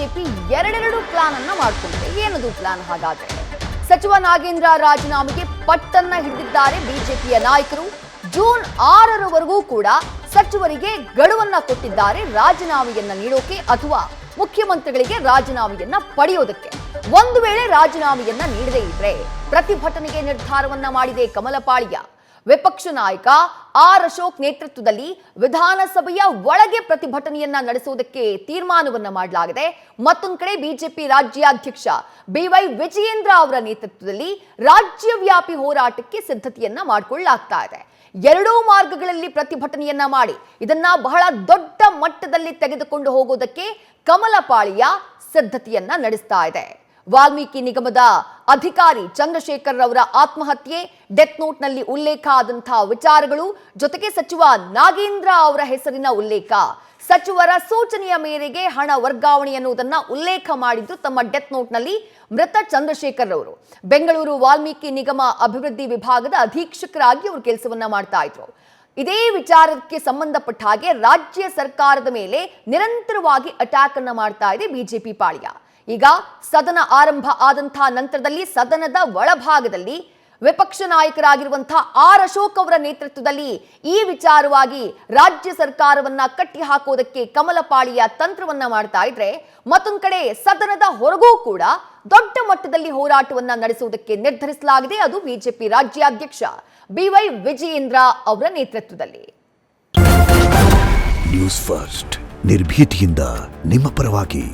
BJP ಎರಡೆರಡು plan ಅನ್ನ ಮಾಡಿಕೊಂಡಿದೆ. ಏನದು ಪ್ಲಾನ್ ಹಾಗಾದ್ರೆ? ಸಚಿವ ನಾಗೇಂದ್ರ ರಾಜೀನಾಮೆಗೆ ಪಟ್ಟನ್ನ ಹಿಡಿದಿದ್ದಾರೆ ಬಿಜೆಪಿಯ ನಾಯಕರು. ಜೂನ್ 6ರವರೆಗೂ ಕೂಡ ಸಚಿವರಿಗೆ ಗಡುವನ್ನ ಕೊಟ್ಟಿದ್ದಾರೆ ರಾಜೀನಾಮೆಯನ್ನ ನೀಡೋಕೆ ಅಥವಾ ಮುಖ್ಯಮಂತ್ರಿಗಳಿಗೆ ರಾಜೀನಾಮೆಯನ್ನ ಪಡೆಯೋದಕ್ಕೆ. ಒಂದು ವೇಳೆ ರಾಜೀನಾಮೆಯನ್ನ ನೀಡದೇ ಇದ್ರೆ ಪ್ರತಿಭಟನೆಗೆ ನಿರ್ಧಾರವನ್ನ ಮಾಡಿದೆ ಕಮಲಪಾಳ್ಯ. ವಿಪಕ್ಷ ನಾಯಕ ಆರ್ ಅಶೋಕ್ ನೇತೃತ್ವದಲ್ಲಿ ವಿಧಾನಸಭೆಯ ಒಳಗೆ ಪ್ರತಿಭಟನೆಯನ್ನ ನಡೆಸುವುದಕ್ಕೆ ತೀರ್ಮಾನವನ್ನ ಮಾಡಲಾಗಿದೆ. ಮತ್ತೊಂದು ಕಡೆ ಬಿಜೆಪಿ ರಾಜ್ಯಾಧ್ಯಕ್ಷ ಬಿವೈ ವಿಜಯೇಂದ್ರ ಅವರ ನೇತೃತ್ವದಲ್ಲಿ ರಾಜ್ಯವ್ಯಾಪಿ ಹೋರಾಟಕ್ಕೆ ಸಿದ್ಧತೆಯನ್ನ ಮಾಡಿಕೊಳ್ಳಲಾಗ್ತಾ ಇದೆ. ಎರಡೂ ಮಾರ್ಗಗಳಲ್ಲಿ ಪ್ರತಿಭಟನೆಯನ್ನ ಮಾಡಿ ಇದನ್ನ ಬಹಳ ದೊಡ್ಡ ಮಟ್ಟದಲ್ಲಿ ತೆಗೆದುಕೊಂಡು ಹೋಗೋದಕ್ಕೆ ಕಮಲಪಾಳ್ಯ ಸಿದ್ಧತೆಯನ್ನ ನಡೆಸ್ತಾ ಇದೆ. ವಾಲ್ಮೀಕಿ ನಿಗಮದ ಅಧಿಕಾರಿ ಚಂದ್ರಶೇಖರ್ ಅವರ ಆತ್ಮಹತ್ಯೆ, ಡೆತ್ ನೋಟ್ ನಲ್ಲಿ ಉಲ್ಲೇಖ ಆದಂತಹ ವಿಚಾರಗಳು, ಜೊತೆಗೆ ಸಚಿವ ನಾಗೇಂದ್ರ ಅವರ ಹೆಸರಿನ ಉಲ್ಲೇಖ, ಸಚಿವರ ಸೂಚನೆಯ ಮೇರೆಗೆ ಹಣ ವರ್ಗಾವಣೆ ಎನ್ನುವುದನ್ನ ಉಲ್ಲೇಖ ಮಾಡಿದ್ರು ತಮ್ಮ ಡೆತ್ ನೋಟ್ ನಲ್ಲಿ ಮೃತ ಚಂದ್ರಶೇಖರ್ ಅವರು. ಬೆಂಗಳೂರು ವಾಲ್ಮೀಕಿ ನಿಗಮ ಅಭಿವೃದ್ಧಿ ವಿಭಾಗದ ಅಧೀಕ್ಷಕರಾಗಿ ಅವರು ಕೆಲಸವನ್ನ ಮಾಡ್ತಾ ಇದ್ರು. ಇದೇ ವಿಚಾರಕ್ಕೆ ಸಂಬಂಧಪಟ್ಟ ಹಾಗೆ ರಾಜ್ಯ ಸರ್ಕಾರದ ಮೇಲೆ ನಿರಂತರವಾಗಿ ಅಟ್ಯಾಕ್ ಅನ್ನ ಮಾಡ್ತಾ ಇದೆ ಬಿಜೆಪಿ ಪಾಳ್ಯ. ಈಗ ಸದನ ಆರಂಭ ಆದಂತಹ ನಂತರದಲ್ಲಿ ಸದನದ ಒಳಭಾಗದಲ್ಲಿ ವಿಪಕ್ಷ ನಾಯಕರಾಗಿರುವಂತಹ ಆರ್ ಅಶೋಕ್ ಅವರ ನೇತೃತ್ವದಲ್ಲಿ ಈ ವಿಚಾರವಾಗಿ ರಾಜ್ಯ ಸರ್ಕಾರವನ್ನ ಕಟ್ಟಿ ಹಾಕೋದಕ್ಕೆ ಕಮಲಪಾಳ್ಯ ತಂತ್ರವನ್ನ ಮಾಡ್ತಾ ಇದ್ರೆ, ಮತ್ತೊಂದು ಕಡೆ ಸದನದ ಹೊರಗೂ ಕೂಡ ದೊಡ್ಡ ಮಟ್ಟದಲ್ಲಿ ಹೋರಾಟವನ್ನ ನಡೆಸುವುದಕ್ಕೆ ನಿರ್ಧರಿಸಲಾಗಿದೆ. ಅದು ಬಿಜೆಪಿ ರಾಜ್ಯಾಧ್ಯಕ್ಷ ಬಿವೈ ವಿಜಯೇಂದ್ರ ಅವರ ನೇತೃತ್ವದಲ್ಲಿ. ನ್ಯೂಸ್ ಫಸ್ಟ್ ನಿರ್ಭೀತಿಯಿಂದ ನಿಮ್ಮ ಪರವಾಗಿ.